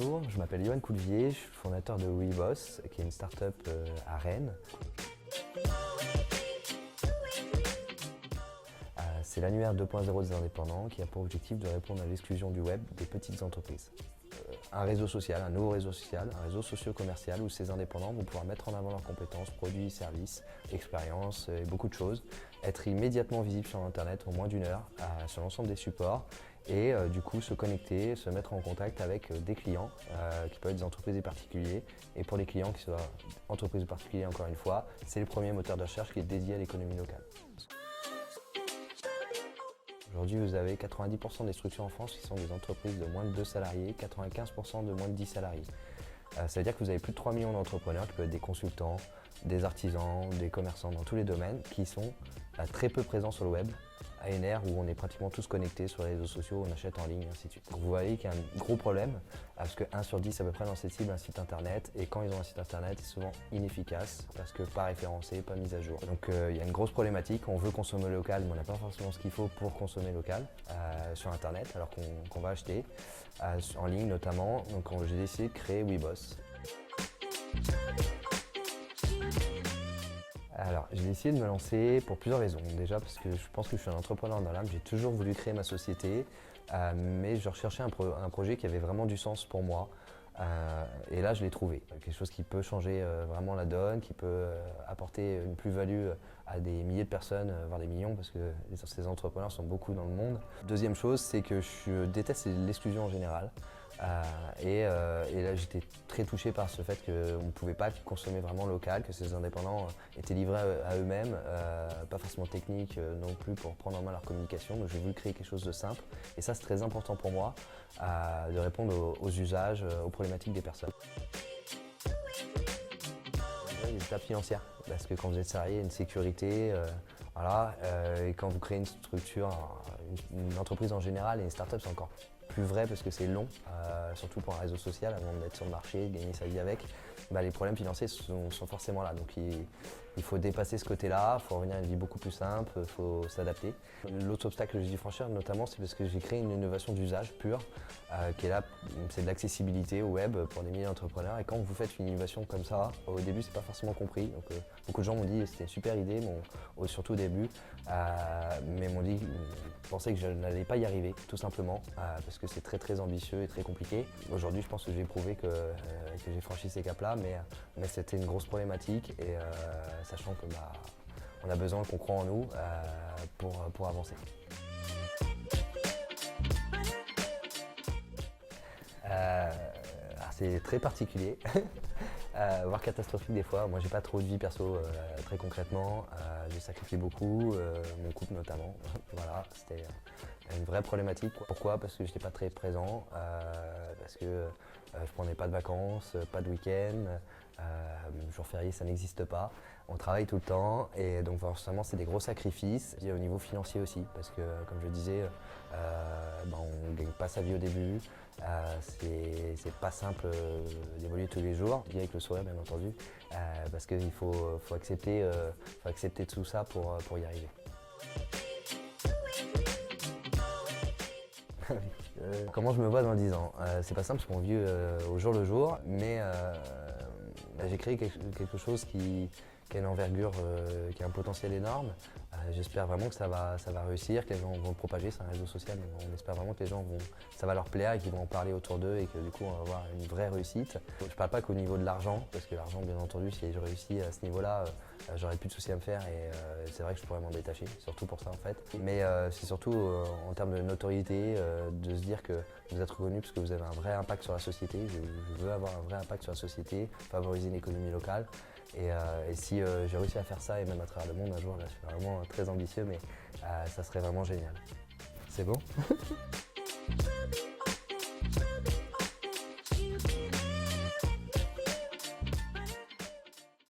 Bonjour, je m'appelle Yoann Coulevier, je suis fondateur de WeBoss, qui est une start-up à Rennes. C'est l'annuaire 2.0 des indépendants qui a pour objectif de répondre à l'exclusion du web des petites entreprises. Un réseau social, un nouveau réseau social, un réseau socio-commercial où ces indépendants vont pouvoir mettre en avant leurs compétences, produits, services, expériences et beaucoup de choses, être immédiatement visibles sur Internet en moins d'1 heure sur l'ensemble des supports et du coup se connecter, se mettre en contact avec des clients qui peuvent être des entreprises et particuliers. Et pour les clients qui soient entreprises ou particuliers, encore une fois, c'est le premier moteur de recherche qui est dédié à l'économie locale. Aujourd'hui, vous avez 90% des structures en France qui sont des entreprises de moins de 2 salariés, 95% de moins de 10 salariés. Ça veut dire que vous avez plus de 3 millions d'entrepreneurs qui peuvent être des consultants, des artisans, des commerçants dans tous les domaines qui sont très peu présents sur le web, à une ère où on est pratiquement tous connectés sur les réseaux sociaux, on achète en ligne, ainsi de suite. Donc vous voyez qu'il y a un gros problème, parce que 1 sur 10 à peu près dans cette cible a un site internet, et quand ils ont un site internet, c'est souvent inefficace, parce que pas référencé, pas mis à jour. Donc il y a une grosse problématique, on veut consommer local, mais on n'a pas forcément ce qu'il faut pour consommer local sur internet, alors qu'on va acheter, en ligne notamment. Donc j'ai décidé de créer WeBoss. Alors, j'ai décidé de me lancer pour plusieurs raisons. Déjà parce que je pense que je suis un entrepreneur dans l'âme, j'ai toujours voulu créer ma société, mais je recherchais un projet qui avait vraiment du sens pour moi. Et là, je l'ai trouvé. Quelque chose qui peut changer vraiment la donne, qui peut apporter une plus-value à des milliers de personnes, voire des millions, parce que ces entrepreneurs sont beaucoup dans le monde. Deuxième chose, c'est que je déteste l'exclusion en général. Et là, j'étais très touché par ce fait qu'on ne pouvait pas consommer vraiment local, que ces indépendants étaient livrés à eux-mêmes, pas forcément techniques non plus pour prendre en main leur communication. Donc j'ai voulu créer quelque chose de simple. Et ça, c'est très important pour moi, de répondre aux usages, aux problématiques des personnes. Il y a des étapes financières, parce que quand vous êtes salarié, il y a une sécurité, voilà, et quand vous créez une structure, une entreprise en général et une start-up, c'est encore plus vrai parce que c'est long, surtout pour un réseau social, avant d'être sur le marché, de gagner sa vie avec. Les problèmes financiers sont forcément là, donc il faut dépasser ce côté-là, il faut revenir à une vie beaucoup plus simple, il faut s'adapter. L'autre obstacle que j'ai dû franchir notamment, c'est parce que j'ai créé une innovation d'usage pure, qui est là, c'est de l'accessibilité au web pour des milliers d'entrepreneurs. Et quand vous faites une innovation comme ça, au début c'est pas forcément compris. Donc, beaucoup de gens m'ont dit que c'était une super idée, surtout au début, mais m'ont dit qu'ils pensaient que je n'allais pas y arriver, tout simplement, parce que c'est très très ambitieux et très compliqué. Aujourd'hui, je pense que j'ai prouvé que j'ai franchi ces caps-là, mais c'était une grosse problématique, et sachant que on a besoin qu'on croit en nous pour avancer. C'est très particulier, voire catastrophique des fois. Moi, j'ai pas trop de vie perso, très concrètement. J'ai sacrifié beaucoup, mon couple notamment. Voilà, c'était une vraie problématique. Pourquoi? Parce que j'étais pas très présent, parce que je prenais pas de vacances, pas de week-end, jour férié ça n'existe pas. On travaille tout le temps, et donc forcément c'est des gros sacrifices. Et au niveau financier aussi, parce que comme je le disais, on ne gagne pas sa vie au début. C'est pas simple d'évoluer tous les jours, je dis avec le sourire bien entendu, parce qu'il faut accepter tout ça pour y arriver. Comment je me vois dans 10 ans? C'est pas simple parce qu'on vit au jour le jour, mais j'ai créé quelque chose qui a une envergure, qui a un potentiel énorme. J'espère vraiment que ça va réussir, que les gens vont le propager, c'est un réseau social, donc on espère vraiment que les gens ça va leur plaire et qu'ils vont en parler autour d'eux, et que du coup on va avoir une vraie réussite. Je ne parle pas qu'au niveau de l'argent, parce que l'argent bien entendu, si je réussis à ce niveau-là, j'aurais plus de soucis à me faire, et c'est vrai que je pourrais m'en détacher, surtout pour ça en fait. Mais c'est surtout en termes de notoriété, de se dire que vous êtes reconnu parce que vous avez un vrai impact sur la société. Je veux avoir un vrai impact sur la société, favoriser une économie locale. Et si j'ai réussi à faire ça, et même à travers le monde un jour, là je suis vraiment très ambitieux, mais ça serait vraiment génial. C'est bon?